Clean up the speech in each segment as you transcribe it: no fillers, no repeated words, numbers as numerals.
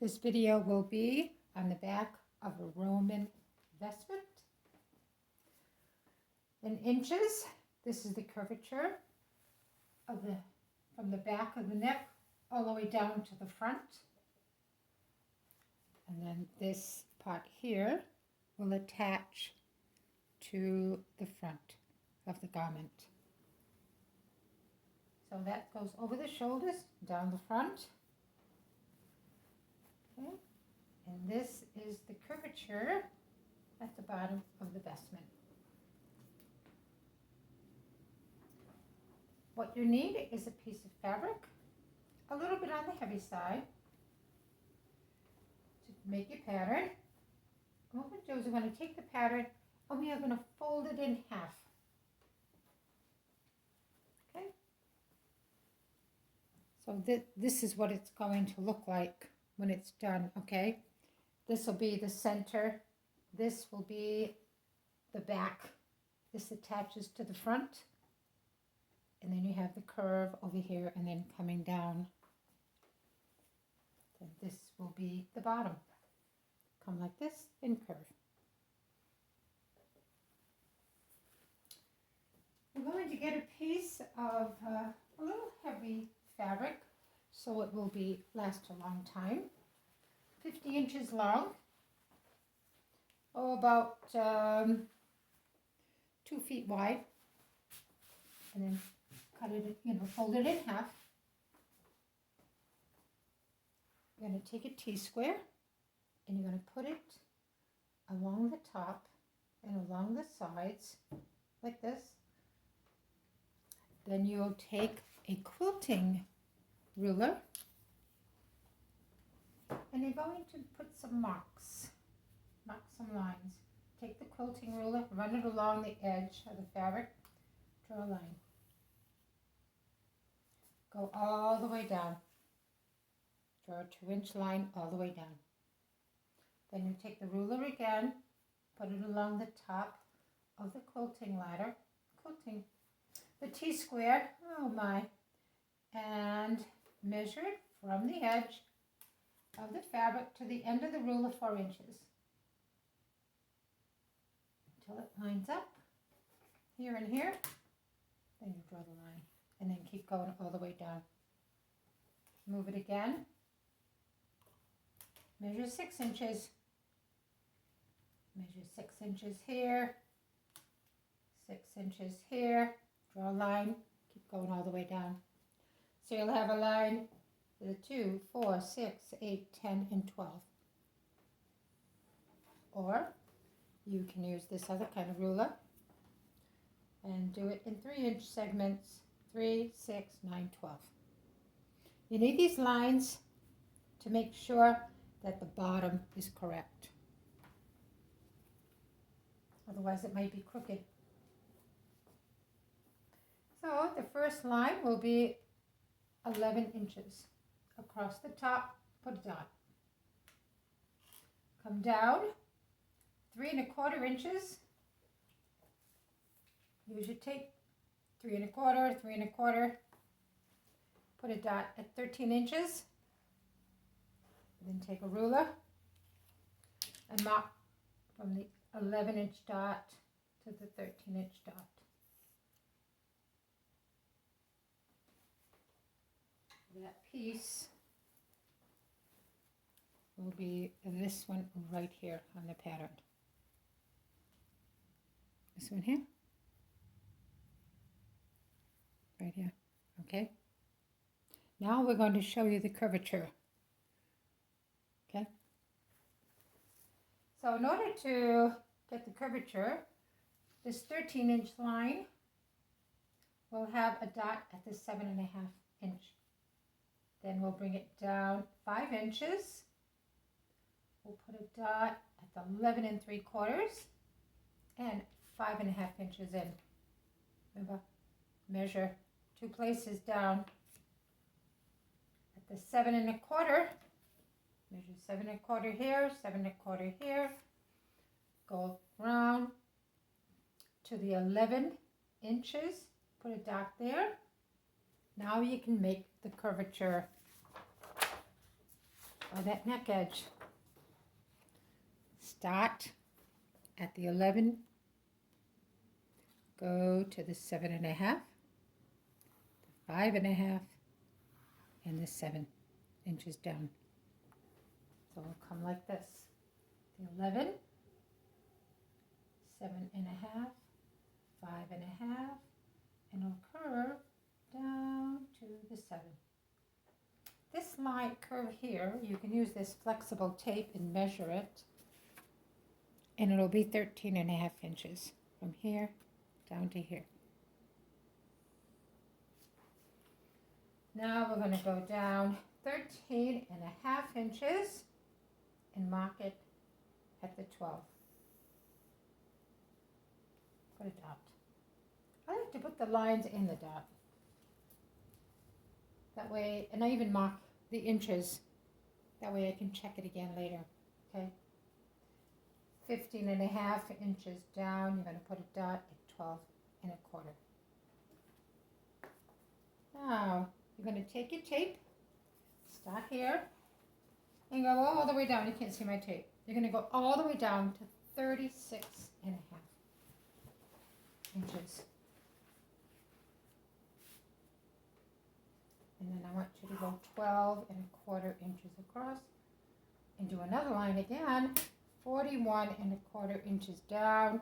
This video will be on the back of a Roman vestment. In inches, this is the curvature of from the back of the neck all the way down to the front. And then this part here will attach to the front of the garment. So that goes over the shoulders, down the front. Okay. And this is the curvature at the bottom of the vestment. What you need is a piece of fabric, a little bit on the heavy side, to make your pattern. What we're going to do is we're going to take the pattern and we are going to fold it in half. Okay? So this is what it's going to look like when it's done, okay? This will be the center. This will be the back. This attaches to the front. And then you have the curve over here and then coming down. Then this will be the bottom. Come like this and curve. We're going to get a piece of a little heavy fabric so it will last a long time. 50 inches long, about 2 feet wide, and then cut it, fold it in half. You're going to take a T-square and you're going to put it along the top and along the sides like this. Then you'll take a quilting ruler and you're going to put some marks, mark some lines. Take the quilting ruler, run it along the edge of the fabric, draw a line. Go all the way down. Draw a 2-inch line all the way down. Then you take the ruler again, put it along the top of the quilting ladder, the T-square, oh my, and measure it from the edge of the fabric to the end of the ruler 4 inches. Until it lines up here and here, then you draw the line. And then keep going all the way down. Move it again. Measure 6 inches. Measure 6 inches here. 6 inches here. Draw a line. Keep going all the way down. So you'll have a line with a 2, 4, 6, 8, 10, and 12. Or you can use this other kind of ruler and do it in 3-inch segments. 3, 6, 9, 12. You need these lines to make sure that the bottom is correct. Otherwise it might be crooked. So the first line will be 11 inches. Across the top, put a dot. Come down 3 1/4 inches. Use your tape. 3 1/4, 3 1/4. Put a dot at 13 inches. Then take a ruler and mark from the 11-inch dot to the 13-inch dot. That piece will be this one right here on the pattern. This one here. Right here, okay? Now we're going to show you the curvature, okay? So in order to get the curvature, this 13-inch line will have a dot at the 7.5 inch. Then we'll bring it down 5 inches. We'll put a dot at the 11 3/4 and 5.5 inches in. Remember, measure 2 places down. At the 7 1/4, measure 7 1/4 here, 7 1/4 here. Go around to the 11 inches. Put a dot there. Now you can make the curvature. or that neck edge. Start at the 11, go to the 7.5, the 5.5, and the 7 inches down. So it'll come like this. The 11, 7.5, 5.5, and it'll curve down to the 7. This line curve here, you can use this flexible tape and measure it, and it'll be 13.5 inches from here down to here. Now we're going to go down 13.5 inches and mark it at the 12. Put a dot. I like to put the lines in the dot. That way, and I even mark the inches. That way I can check it again later, okay? 15.5 inches down, you're going to put a dot at 12.25. Now, you're going to take your tape, start here, and go all the way down. You can't see my tape. You're going to go all the way down to 36.5 inches. And then I want you to go 12.25 inches across and do another line again, 41.25 inches down,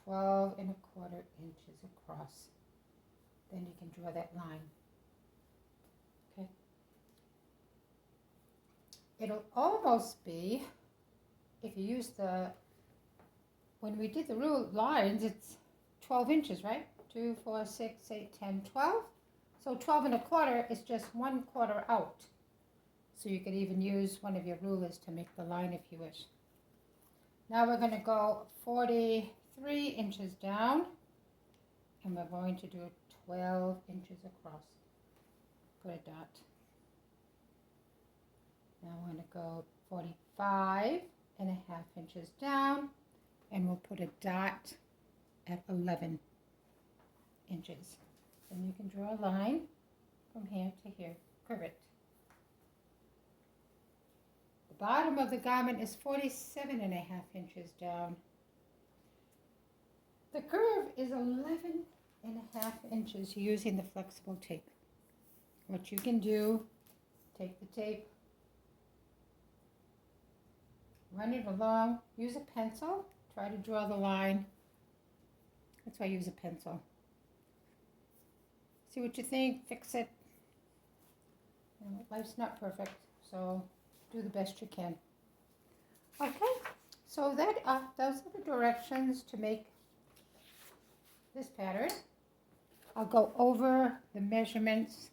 12.25 inches across. Then you can draw that line. Okay. It'll almost be, if you use the, when we did the rule lines, it's 12 inches, right? 2, 4, 6, 8, 10, 12. So 12.25 is just 1/4 out. So you could even use one of your rulers to make the line if you wish. Now we're going to go 43 inches down, and we're going to do 12 inches across. Put a dot. Now we're going to go 45.5 inches down, and we'll put a dot at 11 inches. Then you can draw a line from here to here, curve it. The bottom of the garment is 47.5 inches down. The curve is 11.5 inches using the flexible tape. What you can do, take the tape, run it along, use a pencil, try to draw the line. That's why I use a pencil. See what you think, fix it. Life's not perfect, so do the best you can. Okay, so that those are the directions to make this pattern. I'll go over the measurements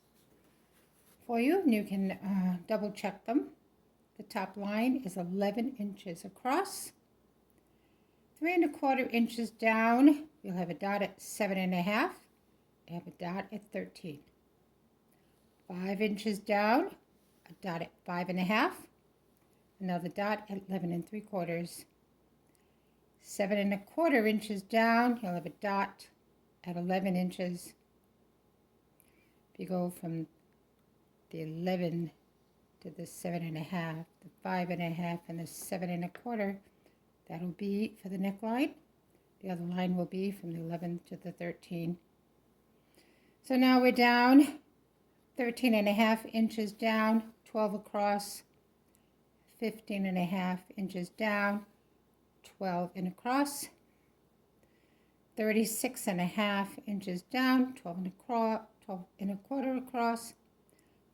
for you, and you can double check them. The top line is 11 inches across. 3.25 inches down, you'll have a dot at 7.5. I have a dot at 13. 5 inches down, a dot at 5.5. Another dot at 11.75. 7.25 inches down, you'll have a dot at 11 inches. If you go from the 11 to the 7.5, the 5.5, and the 7.25, that'll be for the neckline. The other line will be from the 11 to the 13. So now we're down 13.5 inches down, 12 across, 15.5 inches down, 12 and across, 36.5 inches down, 12.25 across,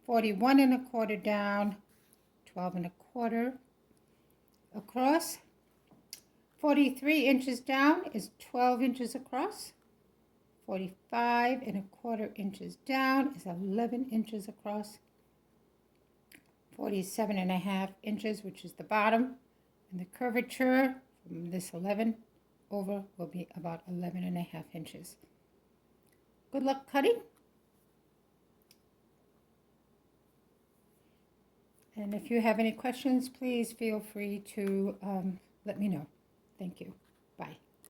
41.25 down, 12.25 across, 43 inches down is 12 inches across. 45.25 inches down is 11 inches across. 47.5 inches, which is the bottom, and the curvature from this 11 over will be about 11.5 inches. Good luck cutting. And if you have any questions, please feel free to let me know. Thank you. Bye.